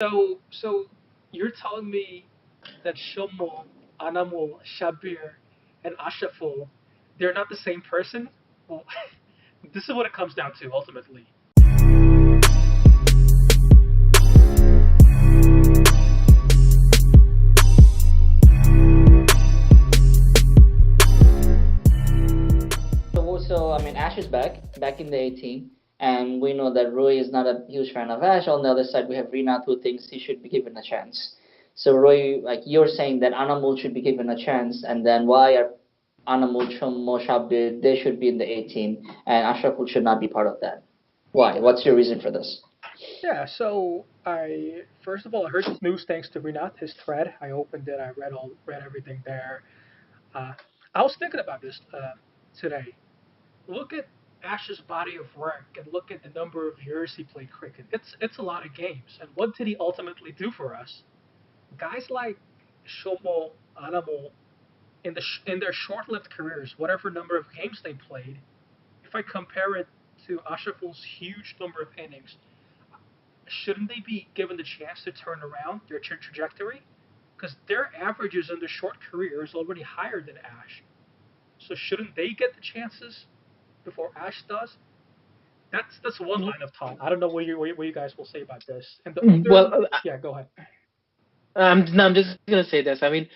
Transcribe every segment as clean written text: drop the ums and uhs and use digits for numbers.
So you're telling me that Shomo, Anamul, Shabir, and Ashaful, they're not the same person? Well, this is what it comes down to ultimately. So I mean, Ash is back in the 18, and we know that Roy is not a huge fan of Ash. On the other side, we have Rinat who thinks he should be given a chance. So Roy, like you're saying that Anamul should be given a chance, and then why are Anamul, Moshabir, they should be in the 18, and Ashraful should not be part of that? Why? What's your reason for this? Yeah, so I first of all I heard this news thanks to Rinat, his thread. I opened it, I read everything there. Uh, I was thinking about this today. Look at Ash's body of work and look at the number of years he played cricket. It's a lot of games. And what did he ultimately do for us? Guys like Shomo, Anamo, in their short-lived careers, whatever number of games they played, if I compare it to Ashraful's huge number of innings, shouldn't they be given the chance to turn around their trajectory? Because their averages in their short career is already higher than Ash. So shouldn't they get the chances before Ash does? That's one line of thought. I don't know what you guys will say about this. And the other, Well, yeah, go ahead. I'm just gonna say this. I mean,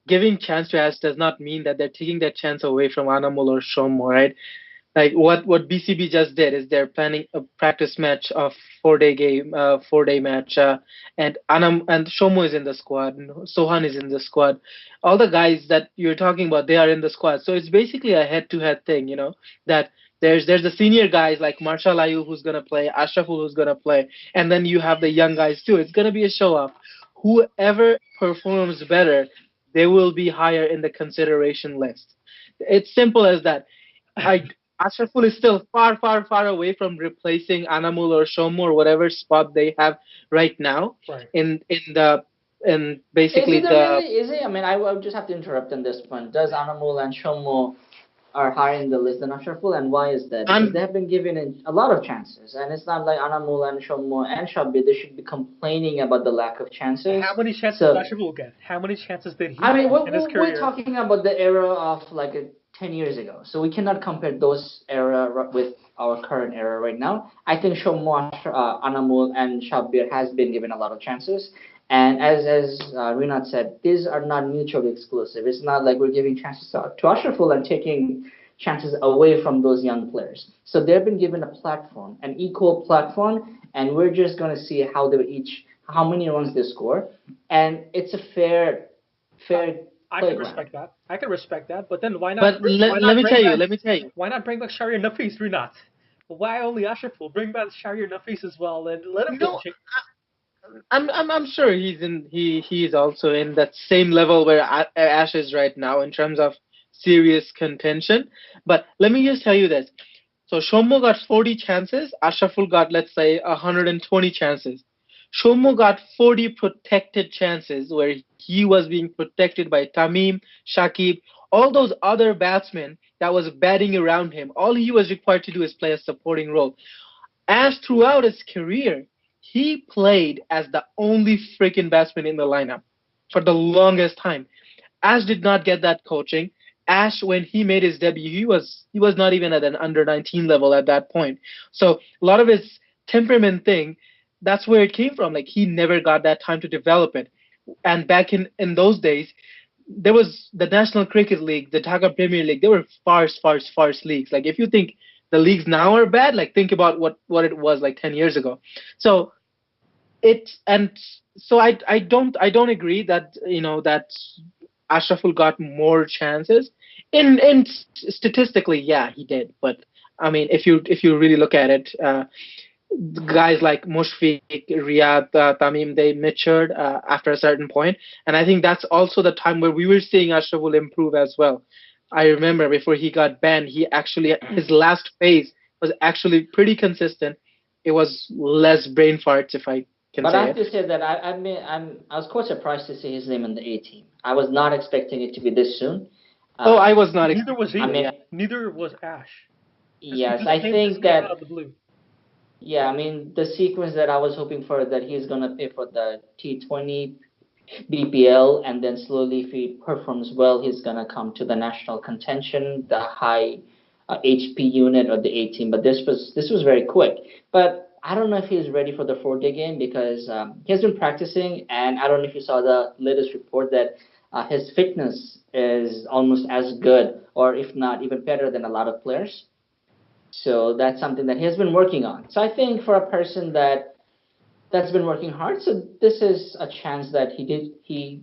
giving chance to Ash does not mean that they're taking that chance away from Anamol or Shomo, right? Like what BCB just did is they're planning a practice match of 4 day game, 4 day match, and Anam and Shomo is in the squad, and Sohan is in the squad. All the guys that you're talking about, they are in the squad. So it's basically a head-to-head thing, that there's the senior guys like Marshall Ayu who's gonna play, Ashraful who's gonna play, and then you have the young guys too. It's gonna be a show off. Whoever performs better, they will be higher in the consideration list. It's simple as that. I Ashraful is still far, far, far away from replacing Anamul or Shomu or whatever spot they have right now Right. in Is basically it a the really? Is it? I mean, I will just have to interrupt on this point. Does Anamul and Shomo are higher in the list than Ashraful, and why is that? Because they I'm have been given a lot of chances, and it's not like Anamul and Shomo and Shabir, they should be complaining about the lack of chances. How many chances did So, Ashraful get? How many chances did he I mean, get we're, in his we're career? talking about the era of like 10 years ago, so we cannot compare those era with our current era right now. I think Shomo, Anamul, and Shabir has been given a lot of chances. And as Rinat said, these are not mutually exclusive. It's not like we're giving chances to Ashraful and taking chances away from those young players. So they've been given a platform, an equal platform, and we're just going to see how many runs they score, and it's a Uh, fair I can playground. respect that. I can respect that. But then why not? but Why let not me bring tell you, back? let me tell you. Why not bring back Shahriar Nafis? Rinat. Why only Ashraful? Bring back Shahriar Nafis as well and let him You get a know, chance. I'm sure he's also in that same level where Ash is right now in terms of serious contention. But let me just tell you this. So Shomo got 40 chances. Ashraful got, let's say, 120 chances. Shomo got 40 protected chances where he was being protected by Tamim, Shakib, all those other batsmen that was batting around him. All he was required to do is play a supporting role. As throughout his career, he played as the only freaking batsman in the lineup for the longest time. Ash did not get that coaching. Ash, when he made his debut, he was not even at an under 19 level at that point. So a lot of his temperament thing, that's where it came from. Like he never got that time to develop it. And back in those days, there was the National Cricket League, the Dhaka Premier League. They were farce leagues. Like if you think the leagues now are bad, like think about what it was like 10 years ago. So it and so I don't agree that that Ashraful got more chances. In statistically, yeah, he did. But I mean, if you really look at it, guys like Mushfiq, Riyad, Tamim, they matured after a certain point, and I think that's also the time where we were seeing Ashraful improve as well. I remember before he got banned, he actually his last phase was actually pretty consistent. It was less brain farts, if I can But I say have it. to say that I was quite surprised to see his name in the A team. I was not expecting it to be this soon. Oh, Uh, I was not Neither was expecting I it. he. Yeah. mean, Neither was Ash. Because he yes, just I named this think guy out that of the blue. Yeah, I mean the sequence that I was hoping for, that he's gonna play for the T20 BPL, and then slowly, if he performs well, he's gonna come to the national contention, the high HP unit or the A team. But this was very quick. But I don't know if he's ready for the 4-day game, because he has been practicing, and I don't know if you saw the latest report that his fitness is almost as good, or if not even better than a lot of players. So that's something that he has been working on. So I think for a person that's been working hard, so this is a chance that he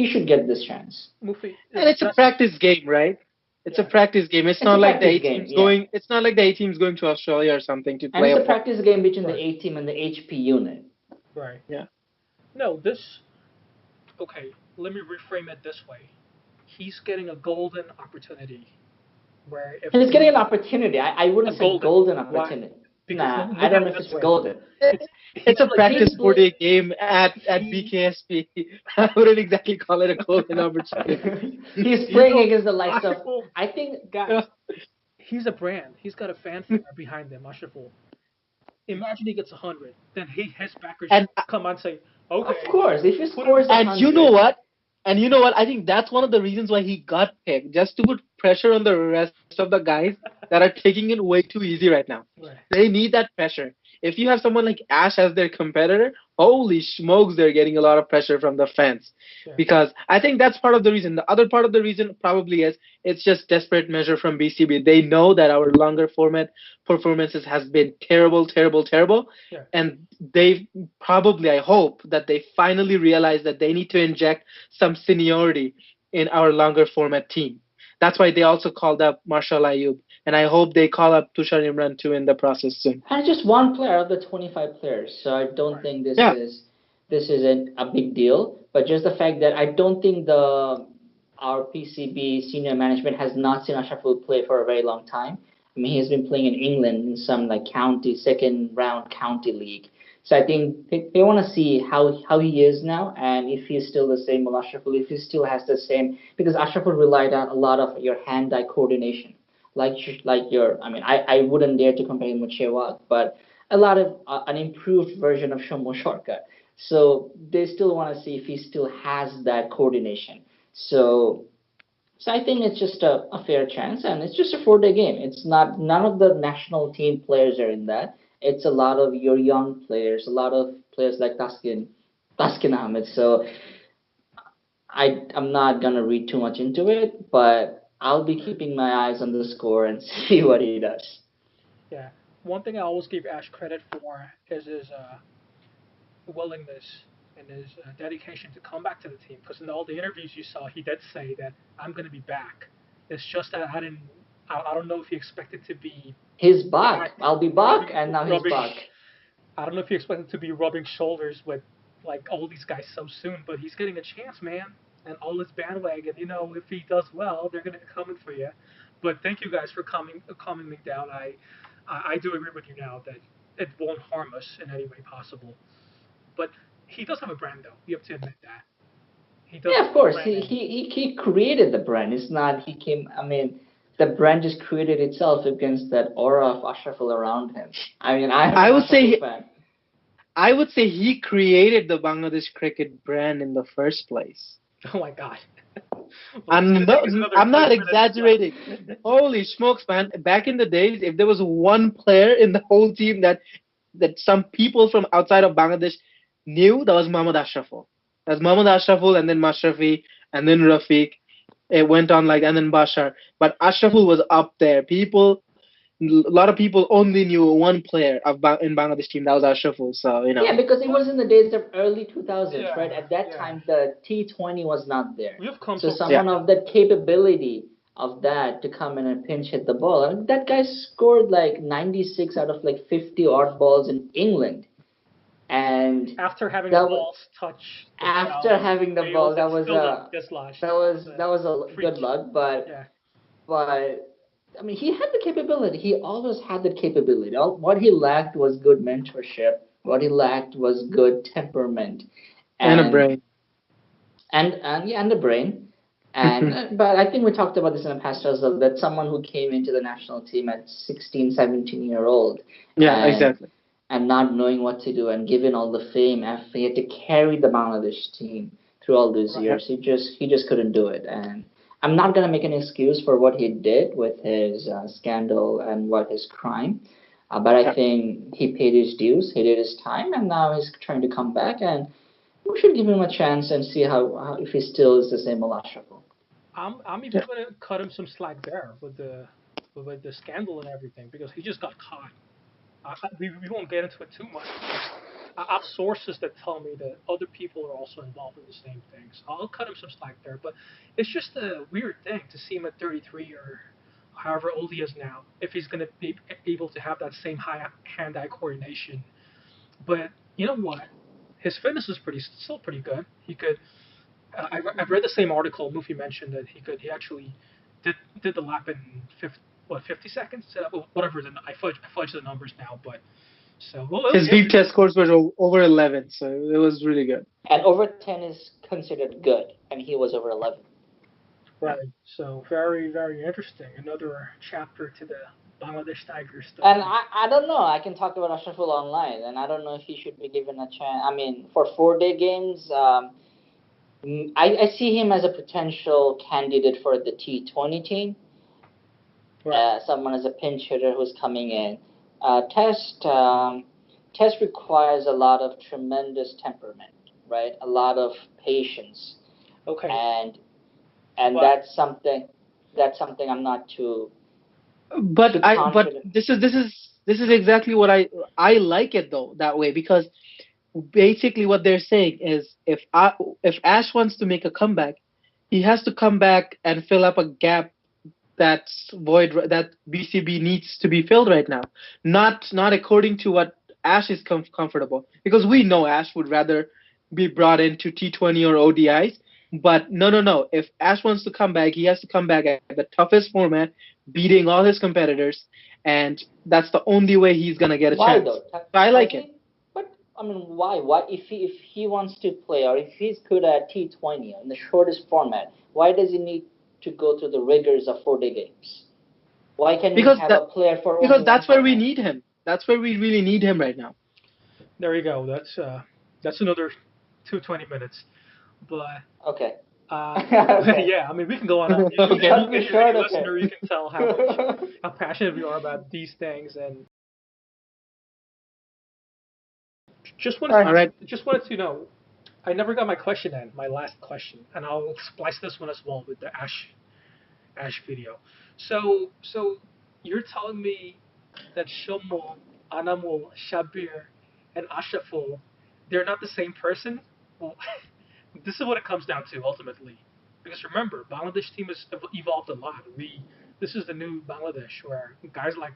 should get this chance. Mufi, And it's a just practice game, right? It's a yeah, practice game. It's It's a not like the practice A game, team's yeah, going. It's not like the A team's going to Australia or something to and play it's a a four. practice game between the right, A team and the HP unit. right. Yeah. No, this okay. Let me reframe it this way. He's getting a golden opportunity where if And he's getting he an opportunity. I a wouldn't say golden, golden why? opportunity. Because Nah, I look at don't know it if this it's way. golden. It's It's he's a like practice He's he 4-day playing. game at he BKSP. I wouldn't exactly call it a golden opportunity. He's you playing know against the likes of. Ashraful I think. guys. He's a brand. He's got a fanfare behind him. Ashraful. Imagine he gets 100, then his backers and come on and say, Of okay, course, if he put him scores a and you know hundred, what? And you know what? I think that's one of the reasons why he got picked, just to put pressure on the rest of the guys that are taking it way too easy right now. right, They need that pressure. If you have someone like Ash as their competitor, holy smokes, they're getting a lot of pressure from the fans. yeah, Because I think that's part of the reason. The other part of the reason probably is it's just desperate measure from BCB. They know that our longer format performances has been terrible, terrible, terrible, yeah, and they probably, I hope that they finally realize that they need to inject some seniority in our longer format team. That's why they also called up Marshall Ayub, and I hope they call up Tushar Imran too in the process soon. and just one player of the 25 players. So I don't right, think Yeah, this isn't a big deal. But just the fact that I don't think the our PCB senior management has not seen Ashraful play for a very long time. I mean, he's been playing in England in some like county second round county league. So I think they want to see how he is now, and if he's still the same with Ashraful, if he still has the same, because Ashraful relied on a lot of your hand-eye coordination, like your. I mean, I wouldn't dare to compare him with Chewak, but a lot of an improved version of Shomo Shortcut. So they still want to see if he still has that coordination. So I think it's just a fair chance, and it's just a 4-day game. It's not none of the national team players are in that. It's a lot of your young players, a lot of players like Taskin Ahmed. So I'm not gonna read too much into it, but I'll be keeping my eyes on the score and see what he does. yeah. One thing I always give Ash credit for is his willingness and his dedication to come back to the team. Because in all the interviews you saw, he did say that I'm going to be back. It's just that I don't know if he expected to be He's back back. I'll be back, rubbing and now he's rubbing. back. I don't know if he expected to be rubbing shoulders with like all these guys so soon, but he's getting a chance, man. And all this bandwagon, if he does well, they're gonna be coming for you. But thank you guys for calming me down. I do agree with you now that it won't harm us in any way possible. But he does have a brand, though. You have to admit that he does Yeah, have of a course. brand, and He created the brand. It's not he came. I mean, the brand just created itself against that aura of Ashraful around him. I mean, I'm I an would Ashraful say fan. I would say he created the Bangladesh cricket brand in the first place. oh my god, well, I'm today not, is another I'm not 30 minutes exaggerating. left. Holy smokes, man! Back in the days, if there was one player in the whole team that some people from outside of Bangladesh knew, that was Mohammad Ashraful. That's Mohammad Ashraful, and then Mashrafi, and then Rafiq. It went on like, and then Bashar. But Ashraful was up there. A lot of people only knew one player in Bangladesh team. That was Ashraful. So Yeah, because it Well, was in the days of early 2000s, right? yeah, At that yeah. time, the T20 was not there. We've come So so yeah. someone far. of that capability of that to come in and pinch hit the ball. I mean, that guy scored like 96 out of like 50 odd balls in England. And After having the that was balls touch the after shell, having the ball, rails, and still not dislodged. It's a that was a freak. good luck, but Yeah, but I mean, he had the capability. He always had the capability. What he lacked was good mentorship. What he lacked was good temperament, And a and brain. and yeah, and the brain. And but I think we talked about this in the past as well. That someone who came into the national team at 16, 17 year old, Yeah, and exactly. and not knowing what to do and given all the fame after he had to carry the Bangladesh team through all those Right. years. He just couldn't do it. And I'm not gonna make an excuse for what he did with his scandal and what his crime. But I think he paid his dues, he did his time, and now he's trying to come back. And we should give him a chance and see how if he still is the same Olashaful. I'm even gonna cut him some slack there with the scandal and everything because he just got caught. We won't get into it too much. I have sources that tell me that other people are also involved in the same things. I'll cut him some slack there, but it's just a weird thing to see him at 33 or however old he is now. If he's going to be able to have that same high hand-eye coordination, but you know what? His fitness is still pretty good. He could. I've read the same article. Mufi mentioned that he actually did the lap in 50 seconds, whatever. I fudge the numbers now, but so well, His beep test scores were over 11, so it was really good. And over 10 is considered good, and he was over 11. Right. So very, very interesting. Another chapter to the Bangladesh Tigers story. And I don't know. I can talk about Ashraful online, and I don't know if he should be given a chance. I mean, for 4-day games, I see him as a potential candidate for the T20 team. Right. Someone as a pinch hitter who's coming in. Test requires a lot of tremendous temperament, right? A lot of patience, Okay. and But- that's something I'm not too. But too but confident. this is exactly what I like it though that way, because basically what they're saying is if Ash wants to make a comeback, he has to come back and fill up a gap that's void that BCB needs to be filled right now. Not according to what Ash is comfortable, because we know Ash would rather be brought into T20 or ODIs. But no. If Ash wants to come back, he has to come back at the toughest format, beating all his competitors, and that's the only way he's gonna get a Why chance. though? So I like it. But I mean, why? Why if he wants to play, or if he's good at T20 in the shortest format, why does he need to go through the rigors of 4-day games? Why can we Because have that a player for because only that's one where we format? need him. That's where we really need him right now. There you go. That's another 220 minutes. But Okay. okay. Yeah, I mean we can go on. Okay. Cut me Any short, okay. listener, you can tell how passionate we are about these things, and All right. just wanted to know. I never got my question in, my last question, and I'll splice this one as well with the Ash video. So you're telling me that Shomo, Anamul, Shabir, and Ashaful, they're not the same person? Well, this is what it comes down to ultimately. Because remember, Bangladesh team has evolved a lot. This is the new Bangladesh where guys like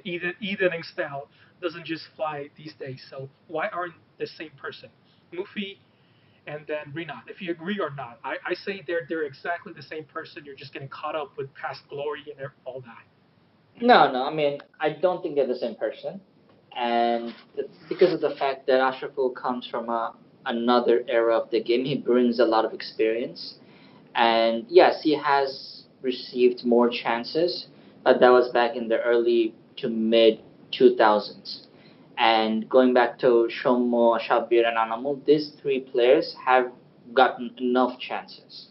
Eden style doesn't just fly these days. So why aren't the same person? Mufi and then Rinat, if you agree or not. I say they're exactly the same person. You're just getting caught up with past glory and all that. No. I mean, I don't think they're the same person, and because of the fact that Ashraful comes from another era of the game, he brings a lot of experience. And yes, he has received more chances, but that was back in the early to mid 2000s. And going back to Shomo, Shabir, and Anamul, these three players have gotten enough chances.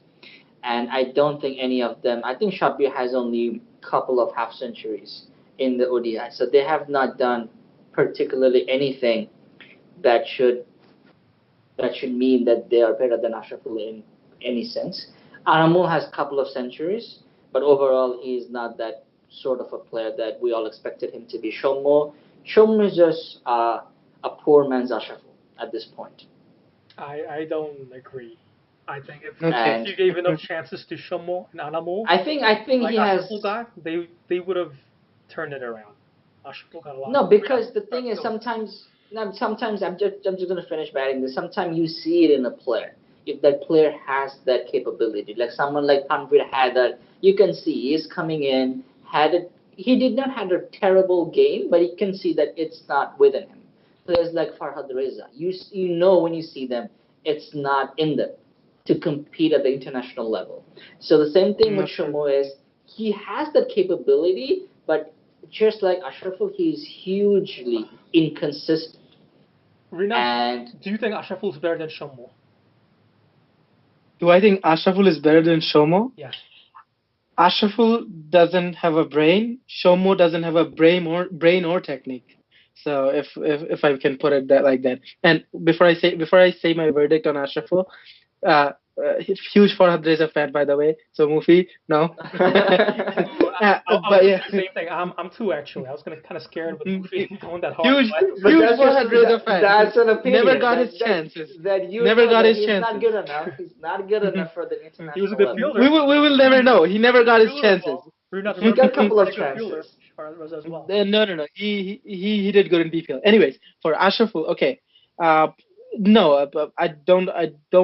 And I don't think any of them. I think Shabir has only a couple of half centuries in the ODI, so they have not done particularly anything that should mean that they are better than Ashraful in any sense. Anamul has a couple of centuries, but overall he's not that sort of a player that we all expected him to be. Shomo is just a poor man's Ashraful at this point. I don't agree. I think Okay. if you gave enough chances to Shomo and Anamul, I think like he has. Ashaful got, they would have turned it around. Ashaful got a lot. No, because the Got thing is killed. sometimes I'm just gonna finish batting this. Sometimes you see it in a player. If that player has that capability, like someone like Tanvir had that, you can see he is coming in. He did not have a terrible game, but you can see that it's not within him. Players like Farhad Reza, you know when you see them, it's not in them to compete at the international level. So the same thing with Okay. Shomo is he has that capability, but just like Ashraful, he's hugely inconsistent. Rinat, And do you think Ashraful is better than Shomo? Do I think Ashraful is better than Shomo? Yes. Ashraful doesn't have a brain. Shomo doesn't have a brain or technique. So if I can put it that like that. And before I say my verdict on Ashraful, huge Farhad Reza fan, by the way. So Mufi, no. I was But gonna yeah, say the same thing. I'm too actually. I was gonna kind of scared with Mufi going that hard, huge but huge that's Farhad Reza fan. that's an opinion. Never got his chances. That you Never know got that his he's not chances. good enough. He's not good enough for the he was a international good level. fielder. We will never know. He never got his Fielder as chances. well. Rinat, He remember got a he was couple a of pretty good fielder chances. as well. No. He did good in BPL. Anyways, for Ashraful, okay. Uh, no, I don't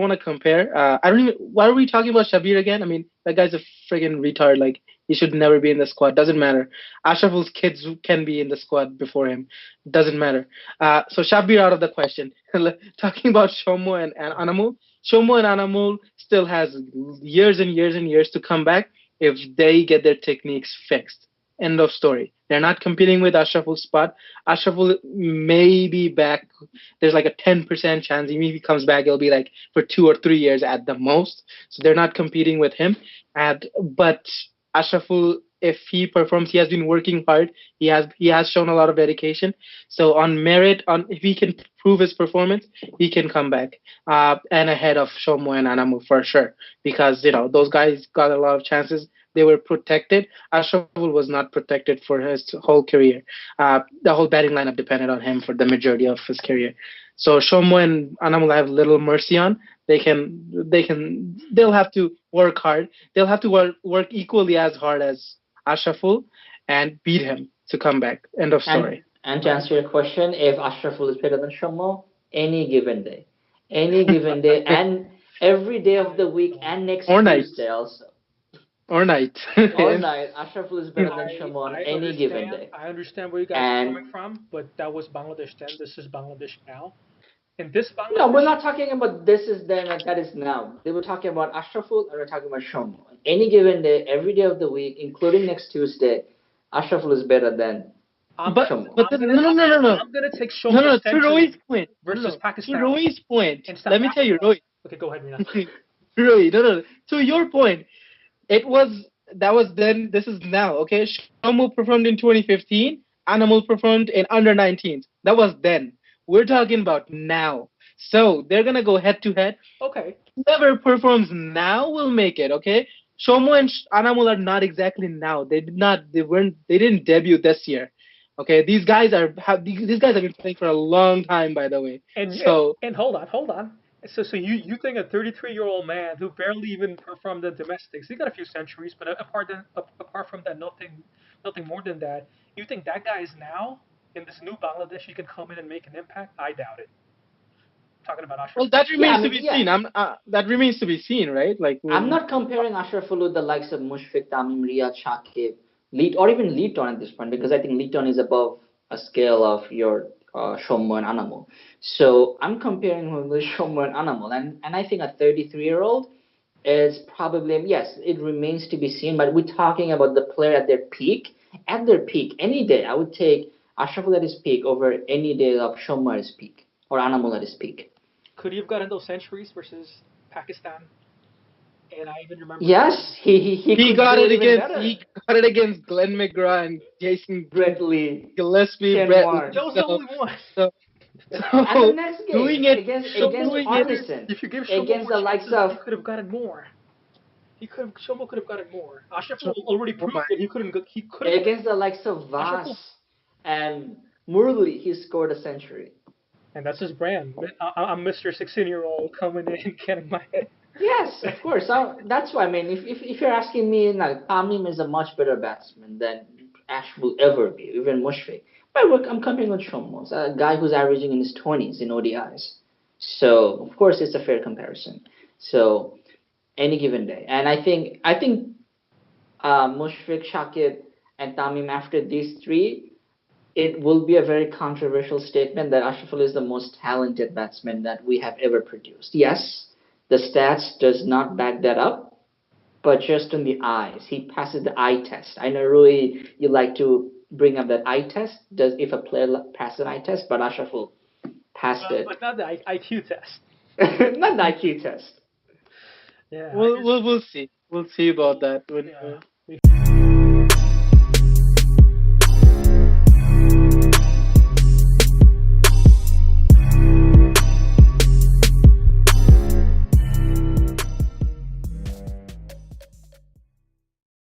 want to compare. I don't even. Why are we talking about Shabir again? I mean, that guy's a friggin' retard. Like he should never be in the squad. Doesn't matter. Ashraful's kids can be in the squad before him. Doesn't matter. So Shabir out of the question. Talking about Shomo and Anamul. Shomo and Anamul still has years and years and years to come back if they get their techniques fixed. End of story. They're not competing with Ashraful's spot. Ashraful may be back. There's like a 10% chance. Even if he comes back, it'll be like for 2 or 3 years at the most. So they're not competing with him. But Ashraful, if he performs, he has been working hard. He has shown a lot of dedication. So on merit, on if he can prove his performance, he can come back and ahead of Shomo and Anamu for sure. Because those guys got a lot of chances. They were protected. Ashraful was not protected for his whole career. The whole batting lineup depended on him for the majority of his career. So Shomo and Anamul have little mercy on. They'll have to work hard. They'll have to work equally as hard as Ashraful and beat him to come back. End of story. And to answer your question, if Ashraful is better than Shomo, any given day, and every day of the week, and next Or night. Tuesday also, Or night. or night, Ashraful is better than Shomo on any given day. I understand where you guys are And coming from, but that was Bangladesh then. This is Bangladesh now. In this no, we're Bangladesh, not talking about this is then and that is now. They were talking about Ashraful and we're talking about Shomo. Any given day, every day of the week, including next Tuesday, Ashraful is better than I'm But Shomo. but I'm the, gonna no no no no no I'm gonna take no no Shomo's to Roy's century point. versus To Pakistan Roy's point. in South Let me tell you, Africa. Roy. Okay, go ahead, Rinat. Roy, no. To your point, that was then. This is now. Okay, Shamu performed in 2015. Animal performed in under 19s. That was then. We're talking about now. So they're gonna go head to head. Okay, Whoever performs now will make it. Okay. Shomo and Anamul are not exactly now. They did not. They weren't. They didn't debut this year. Okay. These guys have been playing for a long time, by the way. and So and hold on. So you think a 33-year-old man who barely even performed in domestics, he got a few centuries, but apart from that, nothing more than that. You think that guy is now in this new Bangladesh? He can come in and make an impact? I doubt it. Talking about Ashraf. well, that Yeah, I remains to mean, be yeah. seen. That remains to be seen, right? Like, I'm not comparing Ashraful with the likes of Mushfiq, Tamim, Riyad, Shakib, or even Leeton at this point, because I think Leeton is above a scale of your Shomo and Anamol. So I'm comparing him with Shomo and Anamol, and I think a 33-year-old is probably, yes, it remains to be seen, but we're talking about the player at their peak. At their peak, any day, I would take Ashraful at his peak over any day of Shomo at his peak or Anamol at his peak. Could he have gotten those centuries versus Pakistan? And I even remember. Yes, he he could got do it it even against better. he got it against Glenn McGraw and Jason Brett Lee, Gillespie, Ken Brett Lee. Warren. That was the only one. So, And the so next game doing it, against doing it. Arneson, If you give Shomo against more the likes chances, of he could have gotten more. Shomo could have gotten more. Ashraf So, already oh proved my. that he couldn't. against the likes of Ashraf, Vas and Murli, he scored a century. and that's his brand. I'm Mr. 16-year-old coming in, getting my head. Yes, of course. That's why I mean, if you're asking me, like Tamim is a much better batsman than Ash will ever be, even Mushfiq. But look, I'm comparing with Shomos, a guy who's averaging in his 20s in ODIs. So of course it's a fair comparison. So any given day, and I think Mushfiq, Shakib, and Tamim after these three, it will be a very controversial statement that Ashraful is the most talented batsman that we have ever produced. Yes, the stats does not back that up, but just on the eyes, he passes the eye test. I know, Roey, you like to bring up that eye test. Does if a player passes an eye test, but Ashraf will pass it. But not the IQ test. Not the IQ test. Yeah, I We'll just we'll we'll see. We'll see about that when yeah.